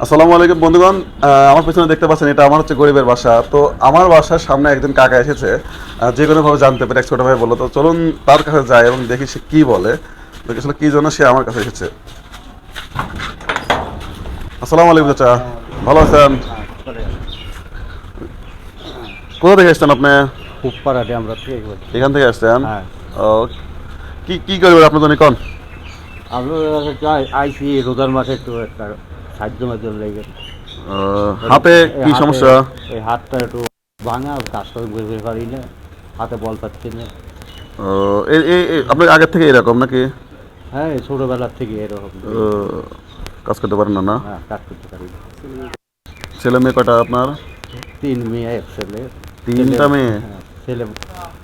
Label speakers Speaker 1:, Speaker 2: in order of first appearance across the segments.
Speaker 1: আসসালামু আলাইকুম বন্ধুগণ, আমার পেছনে দেখতে পাচ্ছেন এটা আমার হচ্ছে গরিবের বাসা। তো আমার বাসার সামনে একজন কাকা এসেছে, যে কোনোভাবে জানতে পেরে এক ছোট ভাই বললো, তো চলুন তার কাছে যাই এবং দেখি সে কি বলে, দেখি আসলে কি জন্য সে আমার কাছে এসেছে। আসসালামু আলাইকুম চাচা, ভালো আছেন? কোথা থেকে এসছেন আপনি?
Speaker 2: উপপাড়াতে আমরা থেকে বলছি।
Speaker 1: এখান থেকে আসছেন?
Speaker 2: হ্যাঁ,
Speaker 1: ও, কি কি করবেন আপনার জন্য কোন?
Speaker 2: আমরা আইসি রোজার মাঠে একটু একটা সাহায্য মাধ্যম লেগে
Speaker 1: হাতে কি সমস্যা?
Speaker 2: এই হাতটা একটু ভাঙা, কাজ করে বের পারি না, হাতে বল পাচ্ছি না।
Speaker 1: আপনি আগের থেকে এরকম নাকি?
Speaker 2: হ্যাঁ, ছোটোবেলার থেকে এরকম।
Speaker 1: কাজ করতে পারেন না না?
Speaker 2: হ্যাঁ, কাজ করতে পারি না।
Speaker 1: ছেলে মেয়ে কটা আপনার?
Speaker 2: 3 মেয়ে, 1 ছেলে।
Speaker 1: তিনটা মেয়ে?
Speaker 2: হ্যাঁ,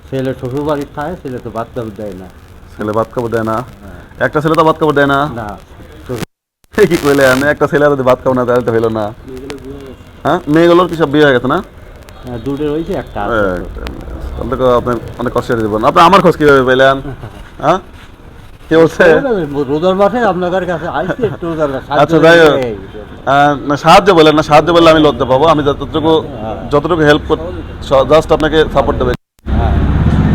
Speaker 2: ছেলে শ্বশুর বাড়ির থাকে, ছেলে তো বাদ দাবি দেয় না।
Speaker 1: ছেলে ভাত খাবার দেয় না?
Speaker 2: হ্যাঁ।
Speaker 1: একটা ছেলে তো ভাত খাবার দেয় না?
Speaker 2: না,
Speaker 1: কি কইলেন? একটা ছেলে যদি ভাত খাবো না তাহলে তো হইলো না। হ্যাঁ, মেয়েগুলোর কি সব বিয়ে হয়ে গেছে না?
Speaker 2: দুটো রয়েছে, একটা আছে।
Speaker 1: তাহলে তো আপনি অনেক কষ্ট জীবন। আপনি আমার খোঁজ কিভাবে পেলেন? হ্যাঁ, কে বলছে?
Speaker 2: রোজার মাঠে আপনাদের কাছে আইসি একটু
Speaker 1: আচ্ছা, যাই হোক। না, সাহায্য বলেন না, সাহায্য বললে আমি লজ্জা পাবো। আমি যতটুকু হেল্প জাস্ট আপনাকে সাপোর্ট দেবে।
Speaker 2: হ্যাঁ,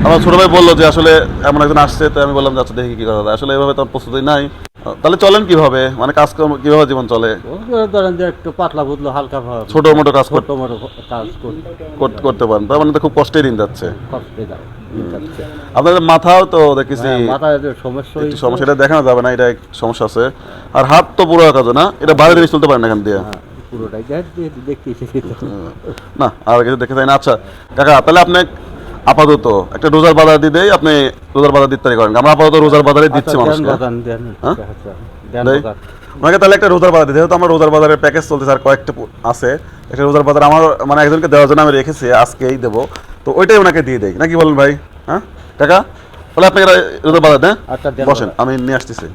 Speaker 1: আমার ছোট ভাই বললো যে আসলে এমন একজন আসছে, তো আমি বললাম যে আচ্ছা দেখি কি করা যায়। আসলে এভাবে তো আমার প্রস্তুতি নাই। তাহলে চলেন কিভাবে, মানে কাজকর্ম কিভাবে জীবন চলে?
Speaker 2: ধরেন যে একটু পাতলা বুতলো হালকা ভাবে
Speaker 1: ছোট মোটো কাজ
Speaker 2: ছোট মোটো কাজ
Speaker 1: করতে পারেন, তার মানে তো খুব কষ্টের দিন যাচ্ছে।
Speaker 2: করতে দাও যাচ্ছে।
Speaker 1: আপনাদের মাথাও তো দেখতেছি
Speaker 2: মাথায় যে সমস্যা
Speaker 1: একটু
Speaker 2: হয়েছে।
Speaker 1: সমস্যা, এটা দেখানো যাবে না, এটা এক সমস্যা আছে। আর হাত তো পুরো কাজ না, এটা বাইরে দিয়ে চলতে পারেন এখান দিয়ে।
Speaker 2: হ্যাঁ, পুরোটাই দেখতে এসেছি তো।
Speaker 1: না, আর কিছু দেখতে চাই না। আচ্ছা কাকা, তাহলে আপনি আপাতত একটা রোজার বাজার দিয়ে দেয়, আপনি রোজার বাজার দিতে করেন। আমরা আপাতত রোজার বাজারে দিচ্ছি
Speaker 2: আচ্ছা,
Speaker 1: মানুষকে।
Speaker 2: দেন,
Speaker 1: হ্যাঁ?
Speaker 2: আচ্ছা, দেন
Speaker 1: দেই?
Speaker 2: বাজার।
Speaker 1: ওনাকে তাহলে একটা রোজার বাজার দিতে, যেহেতু আমার রোজার বাজারের প্যাকেজ চলতেছে আর কয়েকটা আছে, একটা রোজার বাজার আমার মানে একজনকে দেওয়ার জন্য আমি রেখেছি, আজকেই দেবো। তো ওইটাই ওনাকে দিয়ে দেয় নাকি বলেন ভাই? হ্যাঁ কাকা, তাহলে আপনাকে একটা রোজার বাজার দেন।
Speaker 2: আচ্ছা, দেন
Speaker 1: বসেন,
Speaker 2: বাজার।
Speaker 1: আমি নিয়ে আসতেছি।